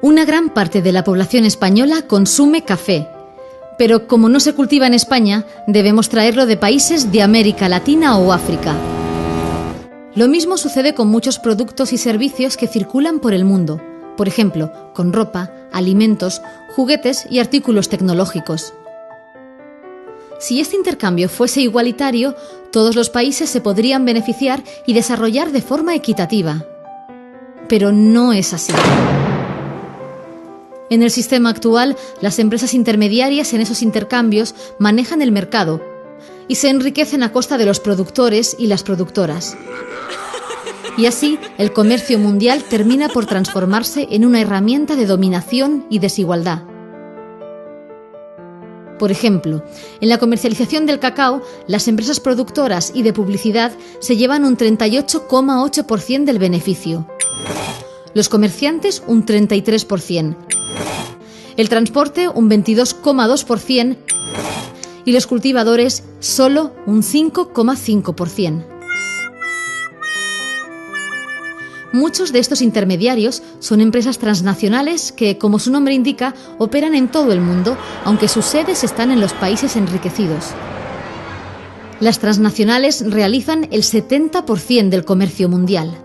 Una gran parte de la población española consume café, pero como no se cultiva en España, debemos traerlo de países de América Latina o África. Lo mismo sucede con muchos productos y servicios que circulan por el mundo, por ejemplo, con ropa, alimentos, juguetes y artículos tecnológicos. Si este intercambio fuese igualitario, todos los países se podrían beneficiar y desarrollar de forma equitativa. Pero no es así. En el sistema actual, las empresas intermediarias en esos intercambios manejan el mercado y se enriquecen a costa de los productores y las productoras. Y así, el comercio mundial termina por transformarse en una herramienta de dominación y desigualdad. Por ejemplo, en la comercialización del cacao, las empresas productoras y de publicidad se llevan un 38,8% del beneficio. Los comerciantes un 33%. El transporte un 22,2% y los cultivadores solo un 5,5%. Muchos de estos intermediarios son empresas transnacionales que, como su nombre indica, operan en todo el mundo, aunque sus sedes están en los países enriquecidos. Las transnacionales realizan el 70% del comercio mundial.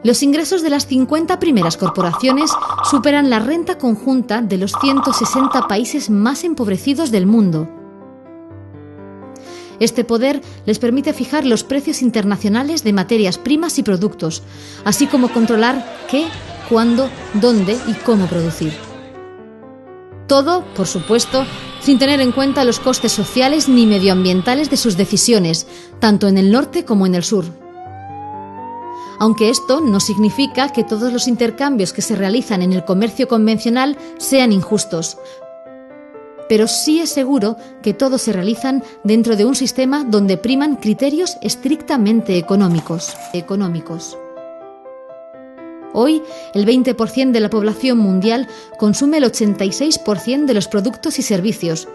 Los ingresos de las 50 primeras corporaciones superan la renta conjunta de los 160 países más empobrecidos del mundo. Este poder les permite fijar los precios internacionales de materias primas y productos, así como controlar qué, cuándo, dónde y cómo producir. Todo, por supuesto, sin tener en cuenta los costes sociales ni medioambientales de sus decisiones, tanto en el norte como en el sur. Aunque esto no significa que todos los intercambios que se realizan en el comercio convencional sean injustos, pero sí es seguro que todos se realizan dentro de un sistema donde priman criterios estrictamente económicos. Hoy, el 20% de la población mundial consume el 86% de los productos y servicios,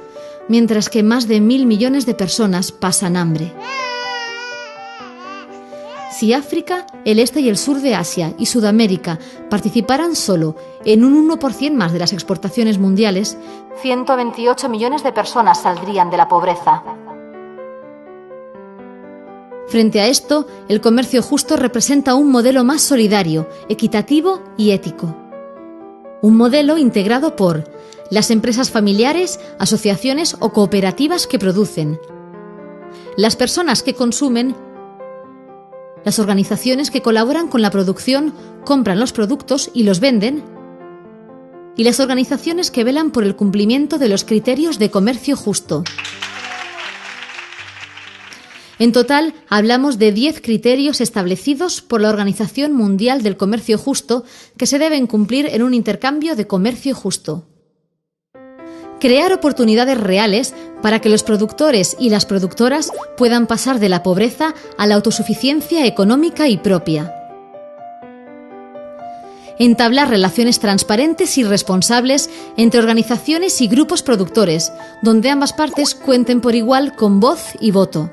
mientras que más de 1.000 millones de personas pasan hambre. Si África, el este y el sur de Asia y Sudamérica participaran solo en un 1% más de las exportaciones mundiales, 128 millones de personas saldrían de la pobreza. Frente a esto, el comercio justo representa un modelo más solidario, equitativo y ético. Un modelo integrado por las empresas familiares, asociaciones o cooperativas que producen, las personas que consumen, las organizaciones que colaboran con la producción, compran los productos y los venden, y las organizaciones que velan por el cumplimiento de los criterios de comercio justo. En total, hablamos de 10 criterios establecidos por la Organización Mundial del Comercio Justo que se deben cumplir en un intercambio de comercio justo. Crear oportunidades reales para que los productores y las productoras puedan pasar de la pobreza a la autosuficiencia económica y propia. Entablar relaciones transparentes y responsables entre organizaciones y grupos productores, donde ambas partes cuenten por igual con voz y voto.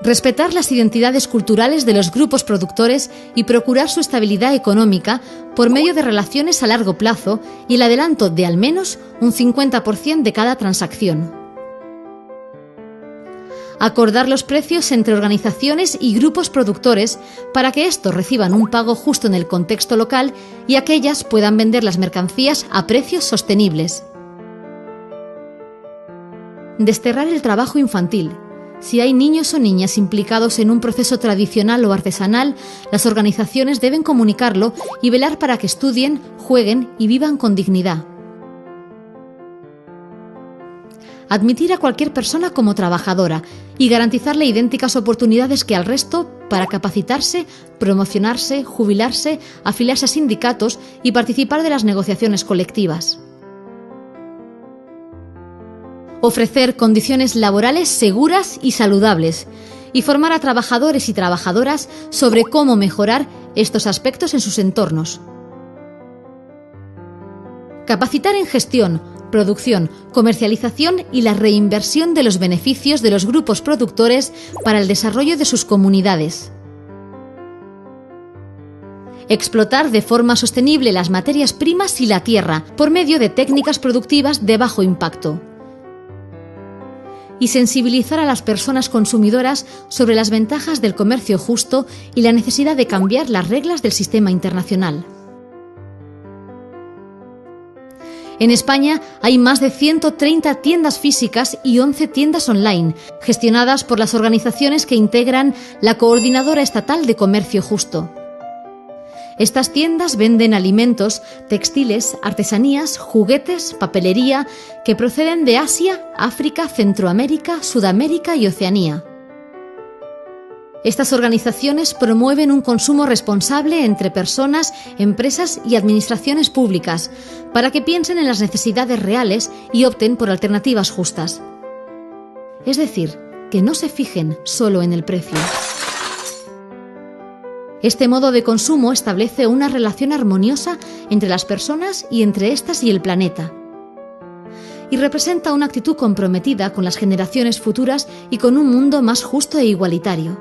Respetar las identidades culturales de los grupos productores y procurar su estabilidad económica por medio de relaciones a largo plazo y el adelanto de al menos un 50% de cada transacción. Acordar los precios entre organizaciones y grupos productores para que estos reciban un pago justo en el contexto local y aquellas puedan vender las mercancías a precios sostenibles. Desterrar el trabajo infantil. Si hay niños o niñas implicados en un proceso tradicional o artesanal, las organizaciones deben comunicarlo y velar para que estudien, jueguen y vivan con dignidad. Admitir a cualquier persona como trabajadora y garantizarle idénticas oportunidades que al resto para capacitarse, promocionarse, jubilarse, afiliarse a sindicatos y participar de las negociaciones colectivas. Ofrecer condiciones laborales seguras y saludables y formar a trabajadores y trabajadoras sobre cómo mejorar estos aspectos en sus entornos. Capacitar en gestión, producción, comercialización y la reinversión de los beneficios de los grupos productores para el desarrollo de sus comunidades. explotar de forma sostenible las materias primas y la tierra por medio de técnicas productivas de bajo impacto. Y sensibilizar a las personas consumidoras sobre las ventajas del comercio justo y la necesidad de cambiar las reglas del sistema internacional. En España hay más de 130 tiendas físicas y 11 tiendas online, gestionadas por las organizaciones que integran la Coordinadora Estatal de Comercio Justo. Estas tiendas venden alimentos, textiles, artesanías, juguetes, papelería, que proceden de Asia, África, Centroamérica, Sudamérica y Oceanía. Estas organizaciones promueven un consumo responsable entre personas, empresas y administraciones públicas, para que piensen en las necesidades reales y opten por alternativas justas. Es decir, que no se fijen solo en el precio. Este modo de consumo establece una relación armoniosa entre las personas y entre éstas y el planeta. Y representa una actitud comprometida con las generaciones futuras y con un mundo más justo e igualitario.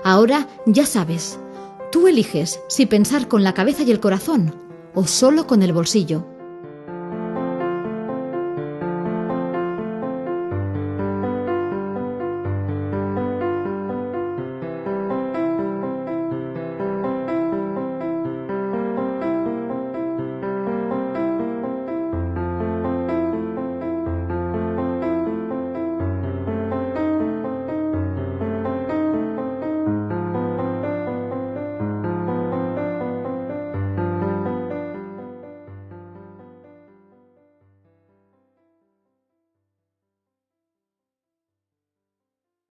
Ahora ya sabes, tú eliges si pensar con la cabeza y el corazón o solo con el bolsillo.